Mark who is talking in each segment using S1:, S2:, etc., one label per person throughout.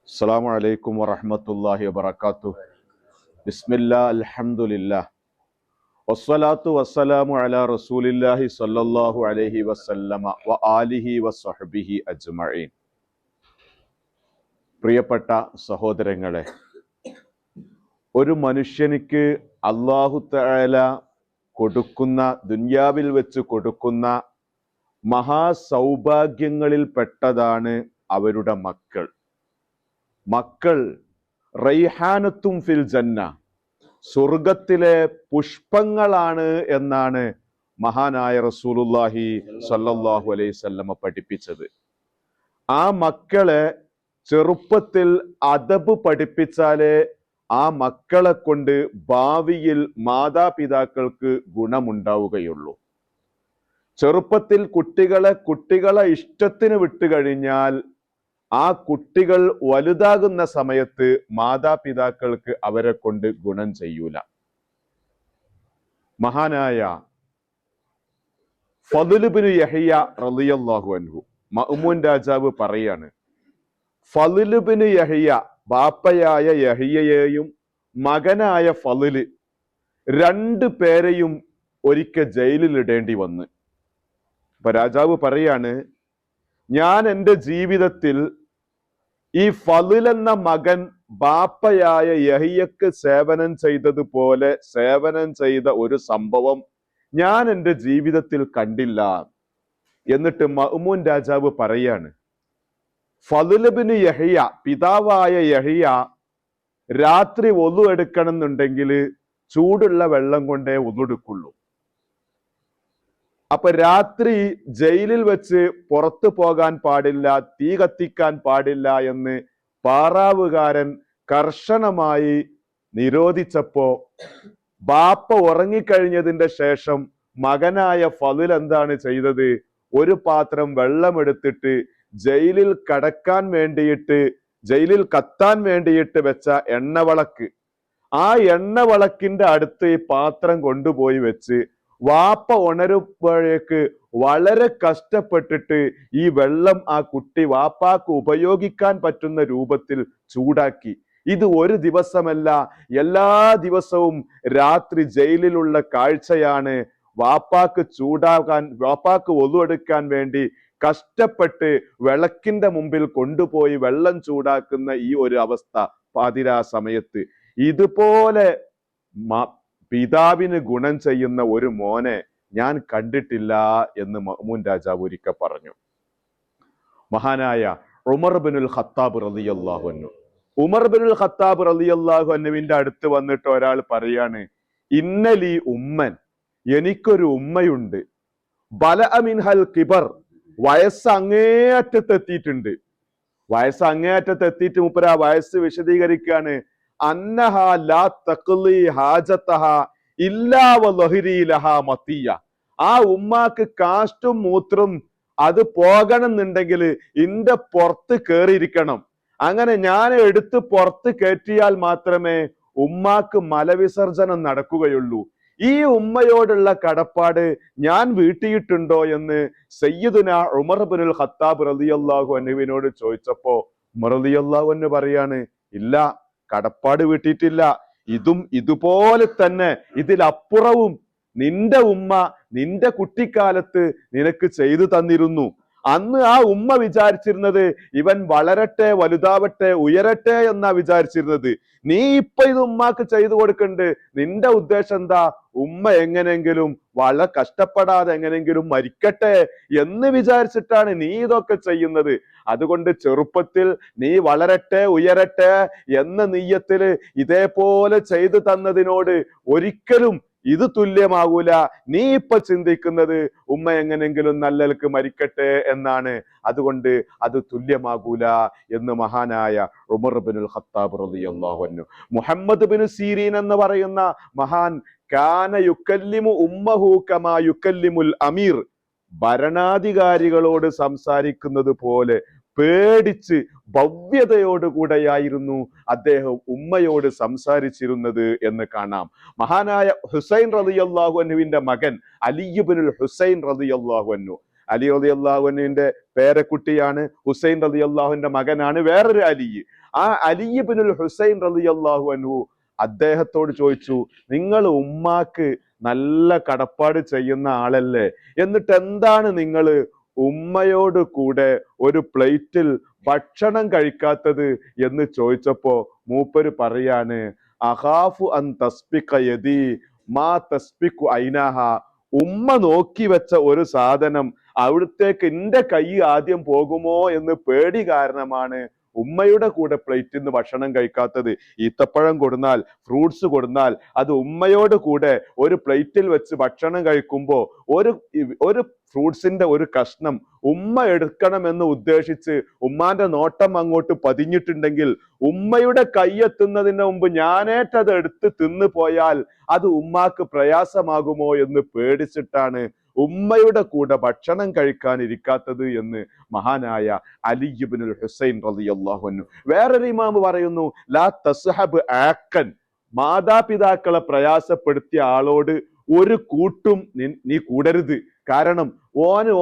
S1: അസ്സലാമു അലൈക്കും വറഹ്മത്തുള്ളാഹി വബറകാതുഹു. ബിസ്മില്ലാ അൽഹംദുലില്ലാ വസ്സലാത്തു വസ്സലാമു അലാ റസൂലില്ലാഹി സ്വല്ലല്ലാഹു അലൈഹി വസല്ലമ വ ആലിഹി വസ്സഹ്ബിഹി അജ്മഈൻ. പ്രിയപ്പെട്ട സഹോദരങ്ങളെ, ഒരു മനുഷ്യനിക്ക് അല്ലാഹു തആല കൊടുക്കുന്ന, ദുനിയാവിൽ വെച്ച് കൊടുക്കുന്ന മഹാസൗഭാഗ്യങ്ങളിൽ പെട്ടതാണ് അവരുടെ മക്കൾ. മക്കൾ റൈഹാനത്തും ഫിൽ ജന്ന, സ്വർഗത്തിലെ പുഷ്പങ്ങളാണ് എന്നാണ് മഹാനായ റസൂലുള്ളാഹി സ്വല്ലല്ലാഹു അലൈഹി വസല്ലമ പഠിപ്പിച്ചത്. ആ മക്കളെ ചെറുപ്പത്തിൽ അദബ് പഠിപ്പിച്ചാലേ ആ മക്കളെ കൊണ്ട് ഭാവിയിൽ മാതാപിതാക്കൾക്ക് ഗുണമുണ്ടാവുകയുള്ളൂ. ചെറുപ്പത്തിൽ കുട്ടികളെ ഇഷ്ടത്തിന് വിട്ടുകഴിഞ്ഞാൽ ആ കുട്ടികൾ വലുതാകുന്ന സമയത്ത് മാതാപിതാക്കൾക്ക് അവരെ കൊണ്ട് ഗുണം ചെയ്യൂല. മഹാനായ ഫദ്ൽ ഇബ്നു യഹ്യ റളിയല്ലാഹു അൻഹു, മഅ്മൂൻ രാജാവ് പറയാണ്, ഫദ്ൽ ഇബ്നു യഹ്യ, ബാപ്പയായ യഹ്യയെയും മകനായ ഫദ്ല്, രണ്ടു പേരെയും ഒരിക്കൽ ജയിലിൽ ഇടേണ്ടി വന്ന്. അപ്പൊ രാജാവ് പറയാണ്, ഞാൻ എൻ്റെ ജീവിതത്തിൽ ഈ ഫദ്ൽ എന്ന മകൻ ബാപ്പയായ യഹ്യക്ക് സേവനം ചെയ്തതുപോലെ സേവനം ചെയ്ത ഒരു സംഭവം ഞാൻ എൻ്റെ ജീവിതത്തിൽ കണ്ടില്ല. എന്നിട്ട് മഅ്മൂൻ രാജാവ് പറയാണ്, ഫദ്ൽ ഇബ്നു യഹ്യ, പിതാവായ യഹ്യ രാത്രി ഒളു എടുക്കണം എന്നുണ്ടെങ്കിൽ ചൂടുള്ള വെള്ളം കൊണ്ടേ ഒന്നെടുക്കുള്ളൂ. അപ്പൊ രാത്രി ജയിലിൽ വെച്ച് പുറത്തു പോകാൻ പാടില്ല, തീ കത്തിക്കാൻ പാടില്ല എന്ന് പാറാവുകാരൻ കർശനമായി നിരോധിച്ചപ്പോ ബാപ്പ ഉറങ്ങിക്കഴിഞ്ഞതിന്റെ ശേഷം മകനായ ഫദ്ൽ എന്താണ് ചെയ്തത്? ഒരു പാത്രം വെള്ളമെടുത്തിട്ട് ജയിലിൽ കടക്കാൻ വേണ്ടിയിട്ട്, ജയിലിൽ കത്താൻ വേണ്ടിയിട്ട് വെച്ച എണ്ണവിളക്ക്, ആ എണ്ണവിളക്കിന്റെ അടുത്ത് ഈ പാത്രം കൊണ്ടുപോയി വെച്ച് വാപ്പ ഉണരുമ്പോഴേക്ക് വളരെ കഷ്ടപ്പെട്ടിട്ട് ഈ വെള്ളം ആ കുട്ടി വാപ്പാക്ക് ഉപയോഗിക്കാൻ പറ്റുന്ന രൂപത്തിൽ ചൂടാക്കി. ഇത് ഒരു ദിവസമല്ല, എല്ലാ ദിവസവും രാത്രി ജയിലിലുള്ള കാഴ്ചയാണ്. വാപ്പാക്ക് ചൂടാകാൻ, വാപ്പാക്ക് ഒളു എടുക്കാൻ വേണ്ടി കഷ്ടപ്പെട്ട് വിളക്കിന്റെ മുമ്പിൽ കൊണ്ടുപോയി വെള്ളം ചൂടാക്കുന്ന ഈ ഒരു അവസ്ഥ പാതിരാ സമയത്ത്. ഇതുപോലെ പിതാവിന് ഗുണം ചെയ്യുന്ന ഒരു മോനെ ഞാൻ കണ്ടിട്ടില്ല എന്ന് മഅ്മൂൻ രാജാവ് ഒരിക്കൽ പറഞ്ഞു. മഹാനായ ഉമർ ഇബ്നുൽ ഖത്താബ് റളിയല്ലാഹു അൻഹു, ഉമർ ഇബ്നുൽ ഖത്താബ് റളിയല്ലാഹു അൻഹുവിന്റെ അടുത്ത് വന്നിട്ട് ഒരാൾ പറയാണ്, ഇന്നലി ഉമ്മൻ, എനിക്കൊരു ഉമ്മയുണ്ട്, ബലഅ മിൻഹൽ കിബർ, വയസ്സ് അങ്ങേയറ്റത്തെത്തിയിട്ടുണ്ട്. വയസ്സ് അങ്ങേയറ്റത്തെത്തിയിട്ട് മുപ്പര വയസ്സ് വിശദീകരിക്കുകയാണ്, അന്നഹാ ലാ തഖ്ലി ഹാജതഹാ ഇല്ലാ വലഹരി ലഹാ മത്തിയ. ആ ഉമ്മാക്ക് കാഷ്ടും മൂത്രം അത് പോകണമെന്നുണ്ടെങ്കിൽ ഇന്റെ പുറത്ത് കയറിയിരിക്കണം. അങ്ങനെ ഞാൻ എടുത്ത് പുറത്ത് കയറ്റിയാൽ മാത്രമേ ഉമ്മാക്ക് മലവിസർജനം നടക്കുകയുള്ളൂ. ഈ ഉമ്മയോടുള്ള കടപ്പാട് ഞാൻ വീട്ടിയിട്ടുണ്ടോ എന്ന് സയ്യിദുന ഉമർ ഇബ്നുൽ ഖത്താബ് റളിയല്ലാഹു അൻഹുവിനോട് ചോദിച്ചപ്പോ ഉമർ റളിയല്ലാഹു അൻഹു പറയാണ്, ഇല്ല, കടപ്പാട് വീട്ടിയിട്ടില്ല. ഇതും ഇതുപോലെ തന്നെ ഇതിലപ്പുറവും നിന്റെ ഉമ്മ നിന്റെ കുട്ടിക്കാലത്ത് നിനക്ക് ചെയ്തു തന്നിരുന്നു. അന്ന് ആ ഉമ്മ വിചാരിച്ചിരുന്നത് ഇവൻ വളരട്ടെ, വലുതാവട്ടെ, ഉയരട്ടെ എന്നാ വിചാരിച്ചിരുന്നത്. നീ ഇപ്പൊ ഇത് ഉമ്മാക്ക് ചെയ്തു കൊടുക്കണ്ട്. നിന്റെ ഉദ്ദേശം എന്താ? ഉമ്മ എങ്ങനെങ്കിലും വളരെ കഷ്ടപ്പെടാതെ എങ്ങനെങ്കിലും മരിക്കട്ടെ എന്ന് വിചാരിച്ചിട്ടാണ് നീ ഇതൊക്കെ ചെയ്യുന്നത്. അതുകൊണ്ട് ചെറുപ്പത്തിൽ നീ വളരട്ടെ, ഉയരട്ടെ എന്ന നിയ്യത്തില് ഇതേപോലെ ചെയ്തു തന്നതിനോട് ഒരിക്കലും ഇത് തുല്യമാകൂല. നീ ഇപ്പൊ ചിന്തിക്കുന്നത് ഉമ്മ എങ്ങനെങ്കിലും നല്ലൽക്ക് മരിക്കട്ടെ എന്നാണ്. അതുകൊണ്ട് അത് തുല്യമാകൂല എന്ന് മഹാനായ ഉമർ ഇബ്നുൽ ഖത്താബ് റളിയല്ലാഹു അൻഹു. മുഹമ്മദ് ബിൻ സീരീൻ എന്ന് പറയുന്ന മഹാൻ, കാന യുക്കല്ലിമു ഉമ്മഹു കമാ യുക്കല്ലിമുൽ അമീർ, ഭരണാധികാരികളോട് സംസാരിക്കുന്നത് പോലെ പേടിച്ച് ഭവ്യതയോടുകൂടെയായിരുന്നു അദ്ദേഹം ഉമ്മയോട് സംസാരിച്ചിരുന്നത് എന്ന് കാണാം. മഹാനായ ഹുസൈൻ റളിയല്ലാഹു അൻഹുവിന്റെ മകൻ അലി ഇബ്നുൽ ഹുസൈൻ റളിയല്ലാഹു അൻഹു, അലി റളിയല്ലാഹുവിന്റെ പേരക്കുട്ടിയാണ്, ഹുസൈൻ റളിയല്ലാഹുവിന്റെ മകനാണ് വേറൊരു അലി. ആ അലി ഇബ്നുൽ ഹുസൈൻ റളിയല്ലാഹു അൻഹു അദ്ദേഹത്തോട് ചോദിച്ചു, നിങ്ങൾ ഉമ്മാക്ക് നല്ല കടപ്പാട് ചെയ്യുന്ന ആളല്ലേ, എന്നിട്ട് എന്താണ് നിങ്ങൾ ഉമ്മയോട് കൂടെ ഒരു പ്ലേറ്റിൽ ഭക്ഷണം കഴിക്കാത്തത് എന്ന് ചോദിച്ചപ്പോ മൂപ്പര് പറയാണ്, അഖാഫു അൻ തസ്ബിക യദി മാ തസ്ബികു ഐനാഹ. ഉമ്മ നോക്കി വെച്ച ഒരു സാധനം അവിടത്തേക്ക് എന്റെ കൈ ആദ്യം പോകുമോ എന്ന് പേടി കാരണമാണ് ഉമ്മയുടെ കൂടെ പ്ലേറ്റിൽ നിന്ന് ഭക്ഷണം കഴിക്കാത്തത്. ഈത്തപ്പഴം കൊടുന്നാൽ, ഫ്രൂട്ട്സ് കൊടുന്നാൽ അത് ഉമ്മയോട് കൂടെ ഒരു പ്ലേറ്റിൽ വെച്ച് ഭക്ഷണം കഴിക്കുമ്പോ ഒരു ഫ്രൂട്ട്സിന്റെ ഒരു കഷ്ണം ഉമ്മ എടുക്കണമെന്ന് ഉദ്ദേശിച്ച് ഉമ്മാന്റെ നോട്ടം അങ്ങോട്ട് പതിഞ്ഞിട്ടുണ്ടെങ്കിൽ ഉമ്മയുടെ കൈയെത്തുന്നതിന് മുമ്പ് ഞാനേറ്റത് എടുത്ത് തിന്നു പോയാൽ അത് ഉമ്മാക്ക് പ്രയാസമാകുമോ എന്ന് പേടിച്ചിട്ടാണ് ഉമ്മയുടെ കൂടെ ഭക്ഷണം കഴിക്കാൻ ഇരിക്കാത്തത് എന്ന് മഹാനായ അലി ഇബ്നുൽ ഹുസൈൻ റളിയല്ലാഹു അൻഹു. വേറൊരു ഇമാം പറയുന്നു, ലാ തസ്ഹബ് ആക്കൻ, മാതാപിതാക്കളെ പ്രയാസപ്പെടുത്തിയ ആളോട് ഒരു കൂട്ടും നീ കൂടരുത്. കാരണം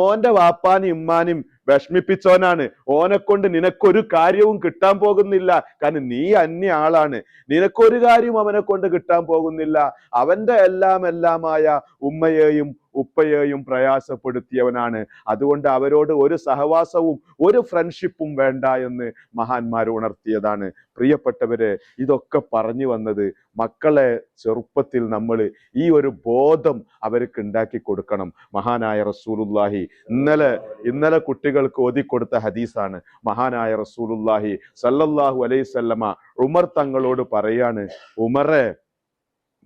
S1: ഓന്റെ വാപ്പാനും ഇമ്മാനും വിഷമിപ്പിച്ചോനാണ്. ഓനെ കൊണ്ട് നിനക്കൊരു കാര്യവും കിട്ടാൻ പോകുന്നില്ല. കാരണം നീ അന്യ ആളാണ്, നിനക്കൊരു കാര്യവും അവനെ കൊണ്ട് കിട്ടാൻ പോകുന്നില്ല. അവന്റെ എല്ലാമായ ഉമ്മയെയും ഉപ്പയെയും പ്രയാസപ്പെടുത്തിയവനാണ്. അതുകൊണ്ട് അവരോട് ഒരു സഹവാസവും ഒരു ഫ്രണ്ട്ഷിപ്പും വേണ്ട എന്ന് മഹാന്മാർ ഉണർത്തിയതാണ്. പ്രിയപ്പെട്ടവരെ, ഇതൊക്കെ പറഞ്ഞു വന്നത് മക്കളെ ചെറുപ്പത്തിൽ നമ്മൾ ഈ ഒരു ബോധം അവർക്ക് ഉണ്ടാക്കി കൊടുക്കണം. മഹാനായ റസൂലുള്ളാഹി ഇന്നലെ കുട്ടികൾക്ക് ഓതിക്കൊടുത്ത ഹദീസാണ്. മഹാനായ റസൂലുള്ളാഹി സല്ലല്ലാഹു അലൈഹി വസല്ലമ ഉമർ തങ്ങളോട് പറയാണ്, ഉമറെ,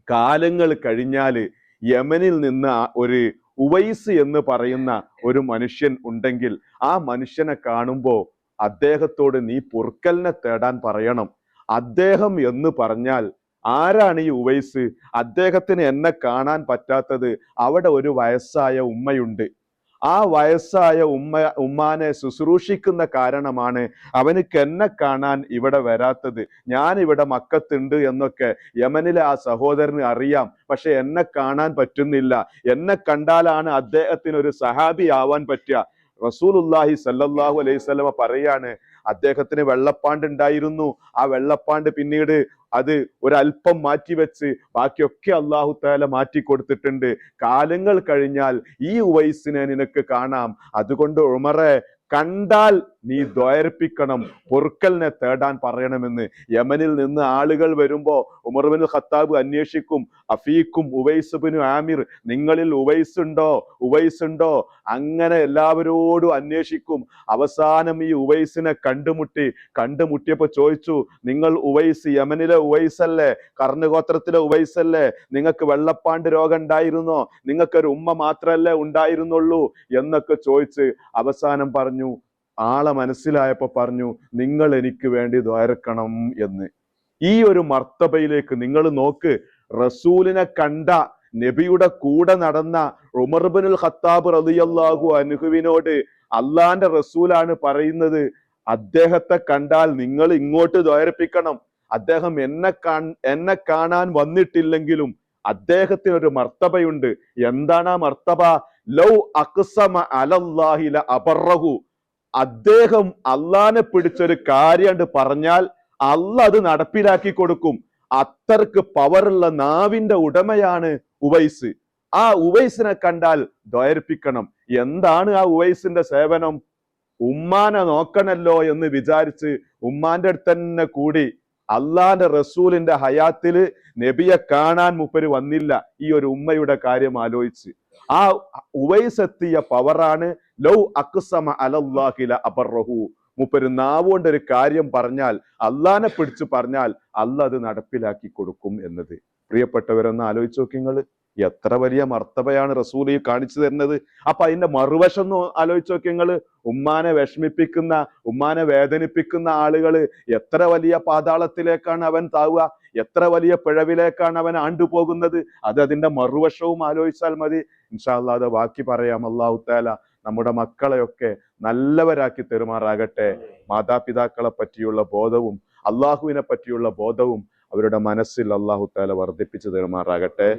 S1: കാലങ്ങൾ കഴിഞ്ഞാല് യമനിൽ നിന്ന് ഒരു ഉവൈസ് എന്ന് പറയുന്ന ഒരു മനുഷ്യൻ ഉണ്ടെങ്കിൽ ആ മനുഷ്യനെ കാണുമ്പോ അദ്ദേഹത്തോട് നീ പൊറുക്കലിനെ തേടാൻ പറയണം. അദ്ദേഹം എന്ന് പറഞ്ഞാൽ ആരാണ് ഈ ഉവൈസ്? അദ്ദേഹത്തിന് എന്നെ കാണാൻ പറ്റാത്തത് അവിടെ ഒരു വയസ്സായ ഉമ്മയുണ്ട്. ആ വയസ്സായ ഉമ്മാനെ ശുശ്രൂഷിക്കുന്ന കാരണമാണ് അവനക്ക് എന്നെ കാണാൻ ഇവിടെ വരാത്തത്. ഞാൻ ഇവിടെ മക്കത്തുണ്ട് എന്നൊക്കെ യമനിലെ ആ സഹോദരന് അറിയാം, പക്ഷെ എന്നെ കാണാൻ പറ്റുന്നില്ല. എന്നെ കണ്ടാലാണ് അദ്ദേഹത്തിന് ഒരു സഹാബി ആവാൻ പറ്റുക. റസൂലുള്ളാഹി സല്ലല്ലാഹു അലൈഹി വസല്ലമ പറയാണ്, അദ്ദേഹത്തിന് വെള്ളപ്പാണ്ട് ഉണ്ടായിരുന്നു. ആ വെള്ളപ്പാണ്ട് പിന്നീട് അത് ഒരല്പം മാറ്റിവെച്ച് ബാക്കിയൊക്കെ അല്ലാഹു തആല മാറ്റി കൊടുത്തിട്ടുണ്ട്. കാലങ്ങൾ കഴിഞ്ഞാൽ ഈ ഉവൈസിനെ നിനക്ക് കാണാം. അതുകൊണ്ട് ഉമറെ, കണ്ടാൽ നീ ദ്വയർപ്പിക്കണം, പൊറുക്കലിനെ തേടാൻ പറയണമെന്ന്. യമനിൽ നിന്ന് ആളുകൾ വരുമ്പോ ഉമർ ഇബ്നുൽ ഖത്താബ് അന്വേഷിക്കും, അഫീക്കും ഉവൈസ് ഇബ്നു ആമിർ, നിങ്ങളിൽ ഉവൈസ് ഉണ്ടോ? അങ്ങനെ എല്ലാവരോടും അന്വേഷിക്കും. അവസാനം ഈ ഉവൈസിനെ കണ്ടുമുട്ടിയപ്പോ ചോദിച്ചു, നിങ്ങൾ ഉവൈസ് യമനിലെ ഉവൈസ് അല്ലേ? കർണഗോത്രത്തിലെ ഉവൈസ് അല്ലേ? നിങ്ങൾക്ക് വെള്ളപ്പാണ്ട് രോഗം ഉണ്ടായിരുന്നോ? നിങ്ങൾക്കൊരു ഉമ്മ മാത്രല്ലേ ഉണ്ടായിരുന്നുള്ളൂ എന്നൊക്കെ ചോദിച്ച് അവസാനം പറഞ്ഞു, ആളെ മനസ്സിലായപ്പോ പറഞ്ഞു, നിങ്ങൾ എനിക്ക് വേണ്ടി ദ്വാരക്കണം എന്ന്. ഈ ഒരു മർത്തബയിലേക്ക് നിങ്ങൾ നോക്ക്. റസൂലിനെ കണ്ട, നബിയുടെ കൂടെ നടന്ന ഉമർ ഇബ്നുൽ ഖത്താബ് റളിയല്ലാഹു അൻഹുവിനോട് അള്ളാന്റെ റസൂലാണ് പറയുന്നത്, അദ്ദേഹത്തെ കണ്ടാൽ നിങ്ങൾ ഇങ്ങോട്ട് ദ്വാരപ്പിക്കണം. അദ്ദേഹം എന്നെ കാണാൻ വന്നിട്ടില്ലെങ്കിലും അദ്ദേഹത്തിന് ഒരു മർത്തബയുണ്ട്. എന്താണ് ആ മർത്തബ? ലൗ അഖ്സമ അലല്ലാഹി ല അബറഹു. അദ്ദേഹം അള്ളാനെ പിടിച്ചൊരു കാര്യം പറഞ്ഞാൽ അള്ളാഹ് അത് നടപ്പിലാക്കി കൊടുക്കും. അത്രക്ക് പവറുള്ള നാവിന്റെ ഉടമയാണ് ഉവൈസ്. ആ ഉവൈസിനെ കണ്ടാൽ ദ്വയർപ്പിക്കണം. എന്താണ് ആ ഉവൈസിന്റെ സേവനം? ഉമ്മാനെ നോക്കണല്ലോ എന്ന് വിചാരിച്ച് ഉമ്മാന്റെ അടുത്ത് തന്നെ കൂടി അള്ളാന്റെ റസൂലിന്റെ ഹയാത്തില് നബിയെ കാണാൻ മൂപ്പര് വന്നില്ല. ഈ ഒരു ഉമ്മയുടെ കാര്യം ആലോചിച്ച് ആ ഉവൈസ് എത്തിയ പവറാണ് ലൗ അഖ്സമ അലല്ലാഹി ല അബറഹു. മൂപ്പര് നാവുകൊണ്ട് ഒരു കാര്യം പറഞ്ഞാൽ, അള്ളാനെ പിടിച്ചു പറഞ്ഞാൽ അള്ളാഹ് അത് നടപ്പിലാക്കി കൊടുക്കും എന്നത്. പ്രിയപ്പെട്ടവരൊന്ന് ആലോചിച്ച് നോക്കിങ്ങള്, എത്ര വലിയ മർത്തബയാണ് റസൂൽ ഈ കാണിച്ചു തരുന്നത്. അപ്പൊ അതിന്റെ മറുവശം ഒന്ന് ആലോചിച്ച് നോക്കിങ്ങള്. ഉമ്മാനെ വിഷമിപ്പിക്കുന്ന, ഉമ്മാനെ വേദനിപ്പിക്കുന്ന ആളുകള് എത്ര വലിയ പാതാളത്തിലേക്കാണ് അവൻ താവുക, എത്ര വലിയ പിഴവിലേക്കാണ് അവൻ ആണ്ടുപോകുന്നത്. അത് അതിന്റെ മറുവശവും ആലോചിച്ചാൽ മതി. ഇൻഷാ അല്ലാഹ് അത് ബാക്കി പറയാം. അല്ലാഹു തആല നമ്മുടെ മക്കളെയൊക്കെ നല്ലവരാക്കി തെരുമാറാകട്ടെ. മാതാപിതാക്കളെ പറ്റിയുള്ള ബോധവും അള്ളാഹുവിനെ പറ്റിയുള്ള ബോധവും അവരുടെ മനസ്സിൽ അല്ലാഹു തആല വർദ്ധിപ്പിച്ചു തെരുമാറാകട്ടെ.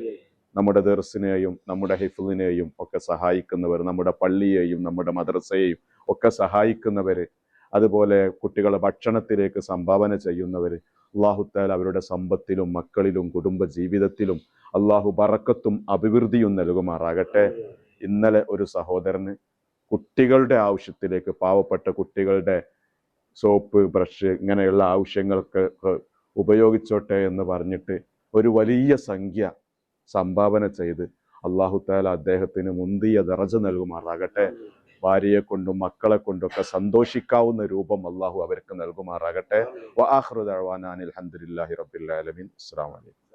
S1: നമ്മുടെ ദർസിനെയും നമ്മുടെ ഹിഫ്ളിനെയും ഒക്കെ സഹായിക്കുന്നവർ, നമ്മുടെ പള്ളിയെയും നമ്മുടെ മദ്രസയെയും ഒക്കെ സഹായിക്കുന്നവർ, അതുപോലെ കുട്ടികളെ ഭക്ഷണത്തിലേക്ക് സംഭാവന ചെയ്യുന്നവർ, അല്ലാഹു തആല അവരുടെ സമ്പത്തിലും മക്കളിലും കുടുംബ ജീവിതത്തിലും അല്ലാഹു ബറക്കത്തും അഭിവൃദ്ധിയും നൽകുമാറാകട്ടെ. ഇന്നലെ ഒരു സഹോദരന് കുട്ടികളുടെ ആവശ്യത്തിലേക്ക്, പാവപ്പെട്ട കുട്ടികളുടെ സോപ്പ്, ബ്രഷ് ഇങ്ങനെയുള്ള ആവശ്യങ്ങൾക്ക് ഉപയോഗിച്ചോട്ടെ എന്ന് പറഞ്ഞിട്ട് ഒരു വലിയ സംഖ്യ സംഭാവന ചെയ്ത് അല്ലാഹു തആല അദ്ദേഹത്തിന് മുന്തിയ ദറജ നൽകുമാറാകട്ടെ. ഭാര്യയെ കൊണ്ടും മക്കളെ കൊണ്ടൊക്കെ സന്തോഷിക്കാവുന്ന രൂപം അല്ലാഹു അവർക്ക് നൽകുമാറാകട്ടെ. വആഖിറു ദഅ്വാനാ അൽഹംദുലില്ലാഹി റബ്ബിൽ ആലമീൻ. അസ്സലാമു അലൈക്കും.